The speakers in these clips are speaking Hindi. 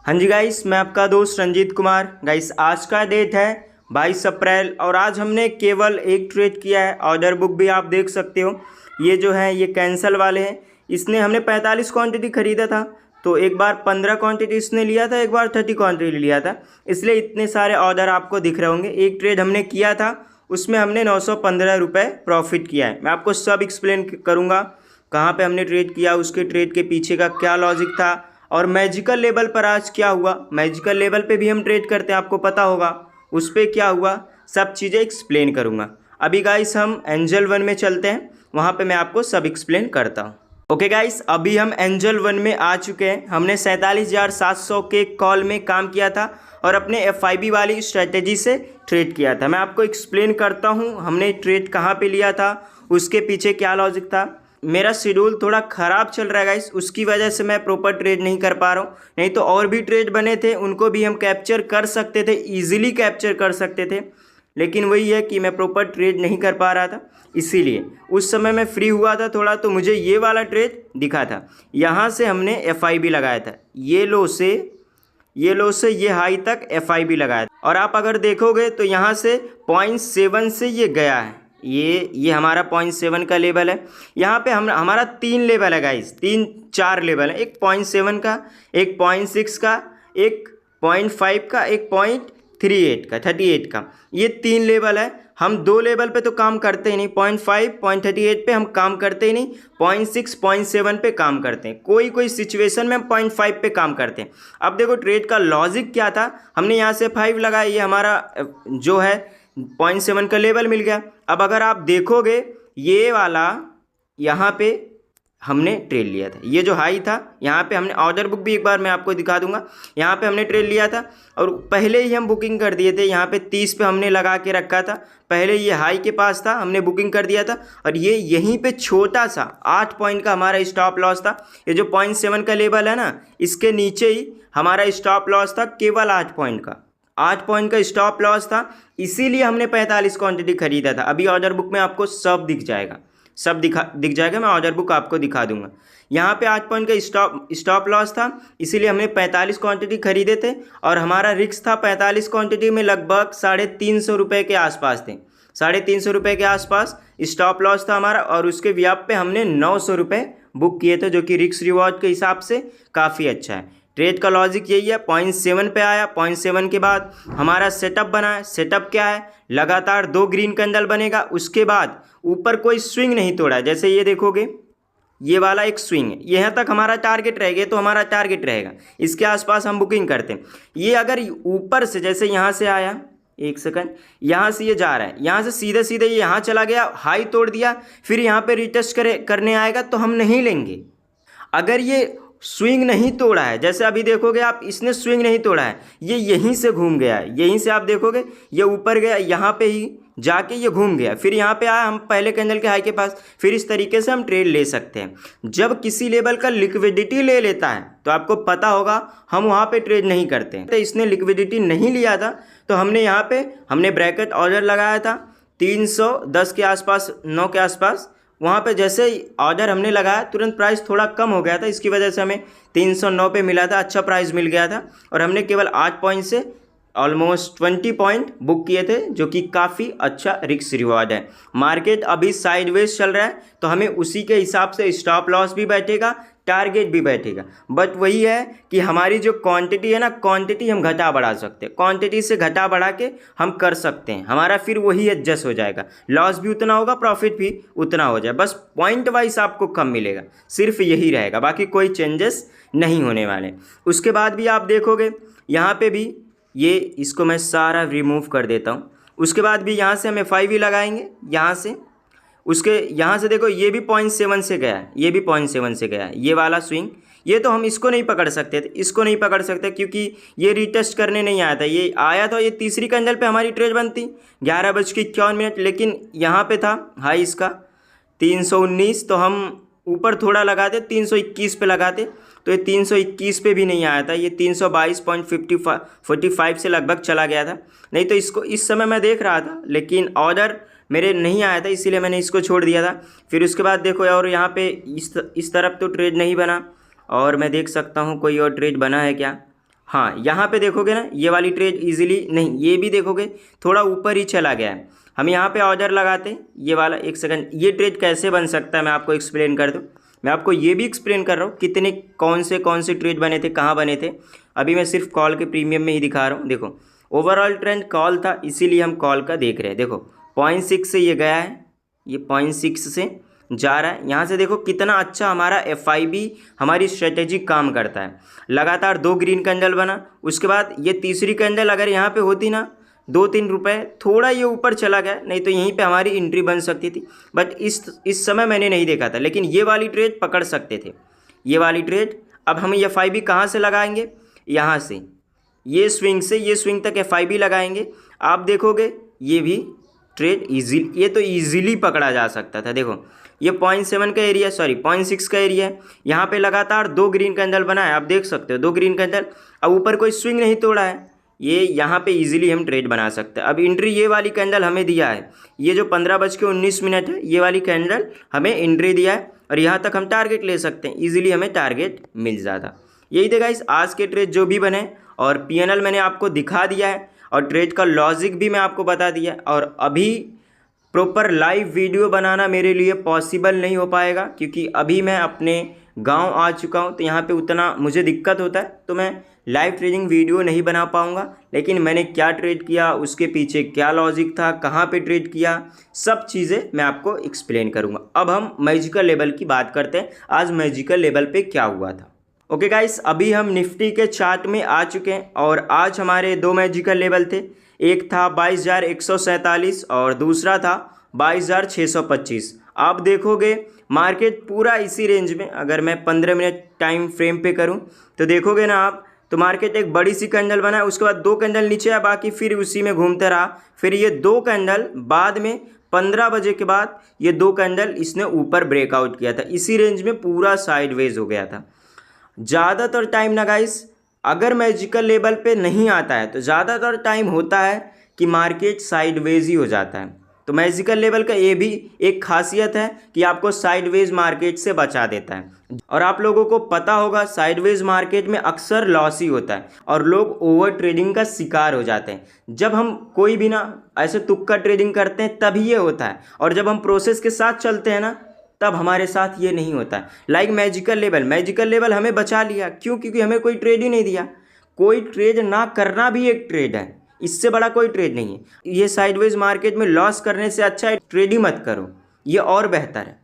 हाँ जी गाइस, मैं आपका दोस्त रंजीत कुमार। गाइस आज का डेट है 22 अप्रैल और आज हमने केवल एक ट्रेड किया है। ऑर्डर बुक भी आप देख सकते हो, ये जो है ये कैंसल वाले हैं। इसने हमने 45 क्वांटिटी खरीदा था, तो एक बार 15 क्वांटिटी इसने लिया था, एक बार 30 क्वांटिटी लिया था, इसलिए इतने सारे ऑर्डर आपको दिख रहे होंगे। एक ट्रेड हमने किया था, उसमें हमने 915 रुपये प्रॉफिट किया है। मैं आपको सब एक्सप्लेन करूँगा, कहाँ पे हमने ट्रेड किया, उसके ट्रेड के पीछे का क्या लॉजिक था, और मैजिकल लेवल पर आज क्या हुआ। मैजिकल लेवल पे भी हम ट्रेड करते हैं, आपको पता होगा, उस पर क्या हुआ, सब चीज़ें एक्सप्लेन करूँगा। अभी गाइस हम एंजल वन में चलते हैं, वहाँ पे मैं आपको सब एक्सप्लेन करता हूँ। ओके गाइस, अभी हम एंजल वन में आ चुके हैं। हमने 47,700 के कॉल में काम किया था और अपने FIB वाली स्ट्रेटेजी से ट्रेड किया था। मैं आपको एक्सप्लेन करता हूँ हमने ट्रेड कहाँ पे लिया था, उसके पीछे क्या लॉजिक था। मेरा शेड्यूल थोड़ा ख़राब चल रहा है गाइस, उसकी वजह से मैं प्रॉपर ट्रेड नहीं कर पा रहा हूँ। नहीं तो और भी ट्रेड बने थे, उनको भी हम कैप्चर कर सकते थे, ईजिली कैप्चर कर सकते थे, लेकिन वही है कि मैं प्रॉपर ट्रेड नहीं कर पा रहा था। इसीलिए उस समय मैं फ्री हुआ था थोड़ा, तो मुझे ये वाला ट्रेड दिखा था। यहाँ से हमने FIB लगाया था, ये लो से ये हाई तक FIB लगाया था। और आप अगर देखोगे तो यहाँ से 0.7 से ये गया है, ये हमारा 0.7 का लेवल है। यहाँ पे हमारा 3 लेवल है गाइस, 3-4 लेवल है, एक 0.7 का, एक 0.6 का, एक 0.5 का, एक 0.38 का, 38 का, ये 3 लेवल है। हम 2 लेवल पे तो काम करते ही नहीं, 0.5 0.38 पे हम काम करते ही नहीं, 0.6 0.7 पे काम करते हैं। कोई सिचुएशन में हम 0.5 पे काम करते हैं। अब देखो ट्रेड का लॉजिक क्या था, हमने यहाँ से 5 लगाया, ये हमारा जो है 0.7 का लेवल मिल गया। अब अगर आप देखोगे ये वाला यहाँ पे हमने ट्रेड लिया था, ये जो हाई था, यहाँ पे हमने ऑर्डर बुक भी एक बार मैं आपको दिखा दूंगा, यहाँ पे हमने ट्रेड लिया था और पहले ही हम बुकिंग कर दिए थे। यहाँ पे 30 पे हमने लगा के रखा था, पहले ये हाई के पास था, हमने बुकिंग कर दिया था। और ये यहीं पे छोटा सा 8 पॉइंट का हमारा स्टॉप लॉस था। ये जो 0.7 का लेवल है ना, इसके नीचे ही हमारा स्टॉप लॉस था, केवल 8 पॉइंट का, 8 पॉइंट का स्टॉप लॉस था। इसीलिए हमने 45 क्वांटिटी खरीदा था। अभी ऑर्डर बुक में आपको सब दिख जाएगा, सब दिख जाएगा, मैं ऑर्डर बुक आपको दिखा दूंगा। यहाँ पे 8 पॉइंट का स्टॉप लॉस था, इसीलिए हमने 45 क्वांटिटी खरीदे थे। और हमारा रिस्क था 45 क्वांटिटी में लगभग 350 रुपये के आसपास थे, 350 रुपये के आसपास स्टॉप लॉस था हमारा। और उसके व्याप पे हमने 900 रुपये बुक किए थे, जो कि रिस्क रिवॉर्ड के हिसाब से काफ़ी अच्छा है। ट्रेड का लॉजिक यही है, 0.7 पे आया, 0.7 के बाद हमारा सेटअप बना है। सेटअप क्या है, लगातार 2 ग्रीन कैंडल बनेगा, उसके बाद ऊपर कोई स्विंग नहीं तोड़ा है। जैसे ये देखोगे, ये वाला एक स्विंग है, यहाँ तक हमारा टारगेट रहेगा, तो हमारा टारगेट रहेगा, इसके आसपास हम बुकिंग करते हैं। ये अगर ऊपर से जैसे यहाँ से आया, एक सेकंड, यहाँ से ये जा रहा है, यहाँ से सीधे सीधे ये यहाँ चला गया, हाई तोड़ दिया, फिर यहाँ पे रिटेस्ट करने आएगा, तो हम नहीं लेंगे। अगर ये स्विंग नहीं तोड़ा है, जैसे अभी देखोगे आप, इसने स्विंग नहीं तोड़ा है, ये यहीं से घूम गया है, यहीं से आप देखोगे ये ऊपर गया, यहाँ पे ही जाके ये घूम गया, फिर यहाँ पे आया हम पहले कैंडल के हाई के पास। फिर इस तरीके से हम ट्रेड ले सकते हैं। जब किसी लेवल का लिक्विडिटी ले लेता है, तो आपको पता होगा हम वहाँ पे ट्रेड नहीं करते हैं। तो इसने लिक्विडिटी नहीं लिया था, तो हमने यहाँ पे हमने ब्रैकेट ऑर्डर लगाया था 310 के आसपास, 9 के आसपास। वहाँ पे जैसे ही ऑर्डर हमने लगाया, तुरंत प्राइस थोड़ा कम हो गया था, इसकी वजह से हमें 309 पे मिला था, अच्छा प्राइस मिल गया था। और हमने केवल 8 पॉइंट से ऑलमोस्ट 20 पॉइंट बुक किए थे, जो कि काफ़ी अच्छा रिस्क रिवॉर्ड है। मार्केट अभी साइडवेज चल रहा है, तो हमें उसी के हिसाब से स्टॉप लॉस भी बैठेगा, टारगेट भी बैठेगा। बट वही है कि हमारी जो क्वांटिटी है ना, क्वांटिटी हम घटा बढ़ा सकते हैं, क्वांटिटी से घटा बढ़ा के हम कर सकते हैं, हमारा फिर वही एडजस्ट हो जाएगा, लॉस भी उतना होगा, प्रॉफिट भी उतना हो जाए, बस पॉइंट वाइज आपको कम मिलेगा, सिर्फ यही रहेगा, बाकी कोई चेंजेस नहीं होने वाले। उसके बाद भी आप देखोगे यहाँ पे भी ये, इसको मैं सारा रिमूव कर देता हूँ। उसके बाद भी यहाँ से हम FIB लगाएंगे, यहाँ से, उसके यहाँ से देखो ये भी 0.7 से गया है, ये भी 0.7 से गया है, ये वाला स्विंग। ये तो हम इसको नहीं पकड़ सकते थे, इसको नहीं पकड़ सकते, क्योंकि ये रीटेस्ट करने नहीं आया था। ये आया था, ये तीसरी कैंडल पे हमारी ट्रेड बनती 11:51, लेकिन यहाँ पे था हाई इसका 319, तो हम ऊपर थोड़ा लगाते, 321 पे लगाते, तो ये 321 पे भी नहीं आया था, ये 322.45 से लगभग चला गया था। नहीं तो इसको इस समय मैं देख रहा था, लेकिन ऑर्डर मेरे नहीं आया था, इसीलिए मैंने इसको छोड़ दिया था। फिर उसके बाद देखो, और यहाँ पे इस तरफ तो ट्रेड नहीं बना, और मैं देख सकता हूँ कोई और ट्रेड बना है क्या। हाँ यहाँ पे देखोगे ना, ये वाली ट्रेड इजीली नहीं, ये भी देखोगे थोड़ा ऊपर ही चला गया है। हम यहाँ पे ऑर्डर लगाते, ये वाला, एक सेकंड, ये ट्रेड कैसे बन सकता है मैं आपको एक्सप्लेन कर दूँ। मैं आपको ये भी एक्सप्लेन कर रहा हूँ कितने कौन से ट्रेड बने थे, कहाँ बने थे। अभी मैं सिर्फ कॉल के प्रीमियम में ही दिखा रहा हूँ। देखो ओवरऑल ट्रेंड कॉल था, इसीलिए हम कॉल का देख रहे हैं। देखो 0.6 से ये गया है, ये 0.6 से जा रहा है। यहाँ से देखो कितना अच्छा हमारा FIB हमारी स्ट्रेटेजी काम करता है। लगातार 2 ग्रीन कैंडल बना, उसके बाद ये तीसरी कैंडल अगर यहाँ पे होती ना 2-3 रुपए, थोड़ा ये ऊपर चला गया, नहीं तो यहीं पे हमारी एंट्री बन सकती थी। बट इस समय मैंने नहीं देखा था, लेकिन ये वाली ट्रेड पकड़ सकते थे, ये वाली ट्रेड। अब हम FIB कहाँ से लगाएंगे, यहाँ से, ये स्विंग तक FIB लगाएंगे। आप देखोगे ये भी ट्रेड ईजी, ये तो ईजिली पकड़ा जा सकता था। देखो ये 0.7 का एरिया, सॉरी 0.6 का एरिया है। यहाँ पे लगातार 2 ग्रीन कैंडल बना है, आप देख सकते हो 2 ग्रीन कैंडल। अब ऊपर कोई स्विंग नहीं तोड़ा है, ये यहाँ पे इजीली हम ट्रेड बना सकते हैं। अब एंट्री ये वाली कैंडल हमें दिया है, ये जो 15:19 है, ये वाली कैंडल हमें एंट्री दिया है, और यहाँ तक हम टारगेट ले सकते हैं, ईजिली हमें टारगेट मिल जाता। यही थे गाइस आज के ट्रेड जो भी बने, और PNL मैंने आपको दिखा दिया है, और ट्रेड का लॉजिक भी मैं आपको बता दिया है। और अभी प्रॉपर लाइव वीडियो बनाना मेरे लिए पॉसिबल नहीं हो पाएगा, क्योंकि अभी मैं अपने गांव आ चुका हूं, तो यहाँ पे उतना मुझे दिक्कत होता है, तो मैं लाइव ट्रेडिंग वीडियो नहीं बना पाऊंगा। लेकिन मैंने क्या ट्रेड किया, उसके पीछे क्या लॉजिक था, कहाँ पे ट्रेड किया, सब चीज़ें मैं आपको एक्सप्लेन करूँगा। अब हम मैजिकल लेवल की बात करते हैं, आज मैजिकल लेवल पे क्या हुआ था। ओके गाइस, अभी हम निफ्टी के चार्ट में आ चुके हैं, और आज हमारे 2 मैजिकल लेवल थे। एक था 22,147 और दूसरा था 22,625। आप देखोगे मार्केट पूरा इसी रेंज में, अगर मैं 15 मिनट टाइम फ्रेम पे करूं तो देखोगे ना आप, तो मार्केट एक बड़ी सी कैंडल बना है, उसके बाद 2 कैंडल नीचे है, बाकी फिर उसी में घूमते रहा। फिर ये 2 कैंडल बाद में 15 बजे के बाद ये 2 कैंडल इसने ऊपर ब्रेकआउट किया था, इसी रेंज में पूरा साइडवेज हो गया था। ज़्यादातर टाइम ना गाइस, अगर मैजिकल लेवल पे नहीं आता है तो ज़्यादातर टाइम होता है कि मार्केट साइडवेज ही हो जाता है। तो मैजिकल लेवल का ये भी एक खासियत है कि आपको साइडवेज मार्केट से बचा देता है। और आप लोगों को पता होगा साइडवेज मार्केट में अक्सर लॉस ही होता है, और लोग ओवर ट्रेडिंग का शिकार हो जाते हैं। जब हम कोई भी ना ऐसे तुक्का ट्रेडिंग करते हैं तभी ये होता है, और जब हम प्रोसेस के साथ चलते हैं ना तब हमारे साथ ये नहीं होता है। लाइक मैजिकल लेवल हमें बचा लिया, क्यों? क्योंकि हमें कोई ट्रेड ही नहीं दिया। कोई ट्रेड ना करना भी एक ट्रेड है, इससे बड़ा कोई ट्रेड नहीं है। ये साइडवेज मार्केट में लॉस करने से अच्छा है ट्रेड ही मत करो, ये और बेहतर है।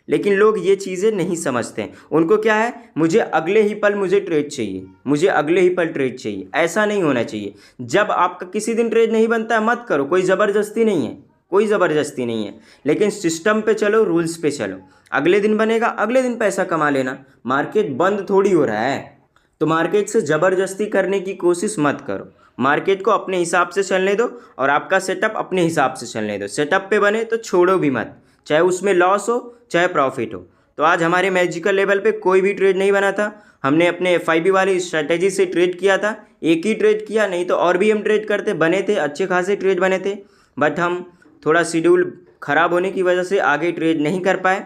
लेकिन लोग ये चीज़ें नहीं समझते हैं। उनको क्या है, मुझे अगले ही पल मुझे ट्रेड चाहिए, मुझे अगले ही पल ट्रेड चाहिए। ऐसा नहीं होना चाहिए। जब आपका किसी दिन ट्रेड नहीं बनता है मत करो, कोई ज़बरदस्ती नहीं है, कोई ज़बरदस्ती नहीं है। लेकिन सिस्टम पे चलो, रूल्स पे चलो। अगले दिन बनेगा, अगले दिन पैसा कमा लेना। मार्केट बंद थोड़ी हो रहा है, तो मार्केट से ज़बरदस्ती करने की कोशिश मत करो। मार्केट को अपने हिसाब से चलने दो, और आपका सेटअप अपने हिसाब से चलने दो। सेटअप पे बने तो छोड़ो भी मत, चाहे उसमें लॉस हो चाहे प्रॉफिट हो। तो आज हमारे मैजिकल लेवल पे कोई भी ट्रेड नहीं बना था। हमने अपने FIB वाली स्ट्रैटेजी से ट्रेड किया था, एक ही ट्रेड किया, नहीं तो और भी हम ट्रेड करते, बने थे, अच्छे खासे ट्रेड बने थे। बट हम थोड़ा शेड्यूल ख़राब होने की वजह से आगे ट्रेड नहीं कर पाए।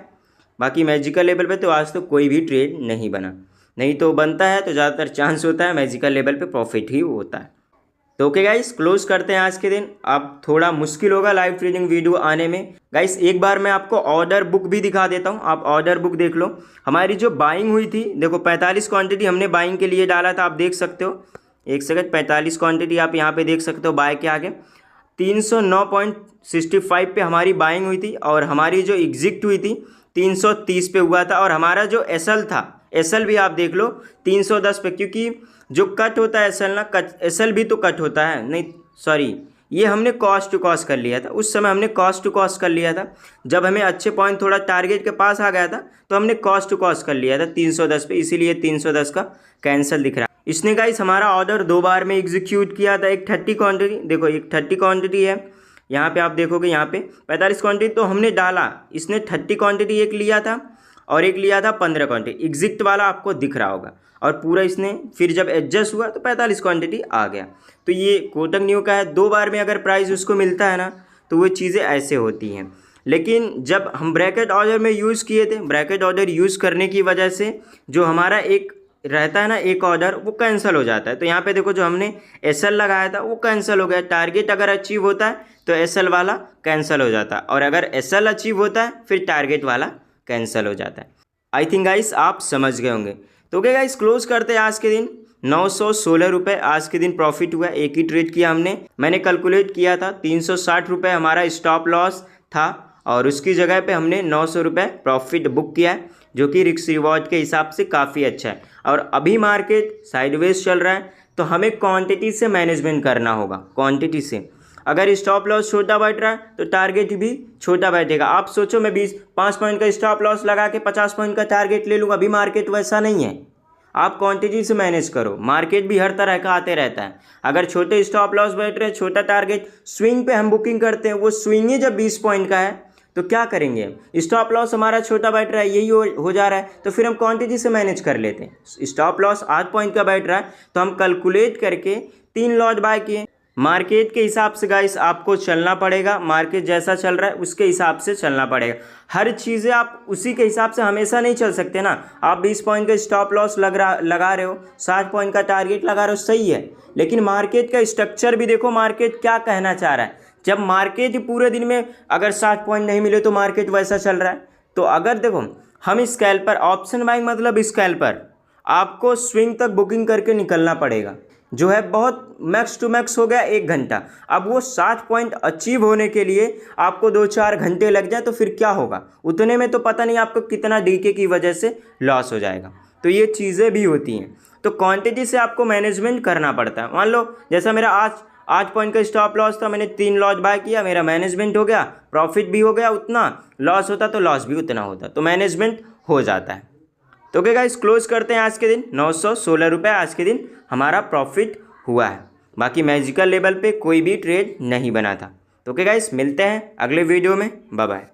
बाकी मैजिकल लेवल पे तो आज तो कोई भी ट्रेड नहीं बना, नहीं तो बनता है तो ज़्यादातर चांस होता है मैजिकल लेवल पे प्रॉफिट ही होता है। तो ओके गाइस, क्लोज करते हैं आज के दिन। अब थोड़ा मुश्किल होगा लाइव ट्रेडिंग वीडियो आने में। गाइस एक बार मैं आपको ऑर्डर बुक भी दिखा देता हूं, आप ऑर्डर बुक देख लो। हमारी जो बाइंग हुई थी, देखो 45 क्वांटिटी हमने बाइंग के लिए डाला था, आप देख सकते हो। एक सेकंड, 45 क्वांटिटी आप यहाँ पे देख सकते हो बाय के आगे। 309.65 पे हमारी बाइंग हुई थी, और हमारी जो एग्जिट हुई थी 330 पे हुआ था। और हमारा जो एसएल था, एसएल भी आप देख लो 310 पे, क्योंकि जो कट होता है एसएल ना, एसएल भी तो कट होता है, नहीं सॉरी, ये हमने कॉस्ट टू कॉस्ट कर लिया था। उस समय हमने कॉस्ट टू कॉस्ट कर लिया था, जब हमें अच्छे पॉइंट थोड़ा टारगेट के पास आ गया था तो हमने कॉस्ट टू कॉस्ट कर लिया था 310 पे, इसीलिए 310 का कैंसिल दिख रहा है। इसने गाइस हमारा ऑर्डर 2 बार में एग्जीक्यूट किया था। एक 30 क्वांटिटी, देखो एक 30 क्वांटिटी है, यहाँ पे आप देखोगे, यहाँ पे 45 क्वांटिटी तो हमने डाला, इसने 30 क्वांटिटी एक लिया था, और एक लिया था 15 क्वांटिटी, एग्जिट वाला आपको दिख रहा होगा। और पूरा इसने फिर जब एडजस्ट हुआ तो 45 क्वांटिटी आ गया। तो ये कोटक न्यू का है, 2 बार में अगर प्राइस उसको मिलता है ना तो वो चीज़ें ऐसे होती हैं। लेकिन जब हम ब्रैकेट ऑर्डर में यूज़ किए थे, ब्रैकेट ऑर्डर यूज़ करने की वजह से जो हमारा एक रहता है ना एक ऑर्डर, वो कैंसिल हो जाता है। तो यहाँ पे देखो जो हमने SL लगाया था वो कैंसिल हो गया। टारगेट अगर अचीव होता है तो SL वाला कैंसिल हो जाता है, और अगर SL अचीव होता है फिर टारगेट वाला कैंसिल हो जाता है। आई थिंक गाइस आप समझ गए होंगे। तो ओके गाइस, क्लोज करते हैं आज के दिन। 916 रुपये आज के दिन प्रॉफिट हुआ। एक ही ट्रेड किया हमने, मैंने कैलकुलेट किया था 360 रुपये हमारा स्टॉप लॉस था, और उसकी जगह पे हमने 900 रुपये प्रॉफिट बुक किया है, जो कि रिस्क रिवॉर्ड के हिसाब से काफ़ी अच्छा है। और अभी मार्केट साइडवेज चल रहा है, तो हमें क्वांटिटी से मैनेजमेंट करना होगा। क्वांटिटी से अगर स्टॉप लॉस छोटा बैठ रहा है तो टारगेट भी छोटा बैठेगा। आप सोचो मैं 5 पॉइंट का स्टॉप लॉस लगा के 50 पॉइंट का टारगेट ले लूँगा, अभी मार्केट वैसा नहीं है। आप क्वांटिटी से मैनेज करो, मार्केट भी हर तरह का आते रहता है। अगर छोटे स्टॉप लॉस बैठ रहे हैं, छोटा टारगेट, स्विंग पे हम बुकिंग करते हैं, वो स्विंग ही जब 20 पॉइंट का है तो क्या करेंगे? स्टॉप लॉस हमारा छोटा बैठ रहा है, यही हो जा रहा है, तो फिर हम क्वांटिटी से मैनेज कर लेते हैं। स्टॉप लॉस 8 पॉइंट का बैठ रहा है तो हम कैलकुलेट करके 3 लॉट बाय किए। मार्केट के हिसाब से गाइस आपको चलना पड़ेगा, मार्केट जैसा चल रहा है उसके हिसाब से चलना पड़ेगा। हर चीज़ें आप उसी के हिसाब से हमेशा नहीं चल सकते ना। आप 20 पॉइंट का स्टॉप लॉस लगा रहे हो, 60 पॉइंट का टारगेट लगा रहे हो, सही है, लेकिन मार्केट का स्ट्रक्चर भी देखो, मार्केट क्या कहना चाह रहा है। जब मार्केट पूरे दिन में अगर 60 पॉइंट नहीं मिले तो मार्केट वैसा चल रहा है। तो अगर देखो हम स्कैल्पर, ऑप्शन बाइंग मतलब स्कैल्पर, आपको स्विंग तक बुकिंग करके निकलना पड़ेगा, जो है बहुत मैक्स टू मैक्स हो गया 1 घंटा। अब वो 60 पॉइंट अचीव होने के लिए आपको 2-4 घंटे लग जाए तो फिर क्या होगा? उतने में तो पता नहीं आपको कितना डीके की वजह से लॉस हो जाएगा। तो ये चीज़ें भी होती हैं। तो क्वांटिटी से आपको मैनेजमेंट करना पड़ता है। मान लो जैसा मेरा आज 8 पॉइंट का स्टॉप लॉस था, मैंने 3 लॉट बाय किया, मेरा मैनेजमेंट हो गया, प्रॉफिट भी हो गया उतना, लॉस होता तो लॉस भी उतना होता, तो मैनेजमेंट हो जाता है। तो ओके गाइस, क्लोज करते हैं आज के दिन। 916 रुपये आज के दिन हमारा प्रॉफिट हुआ है। बाकी मैजिकल लेवल पे कोई भी ट्रेड नहीं बना था। तो ओके गाइस, मिलते हैं अगले वीडियो में। Bye bye.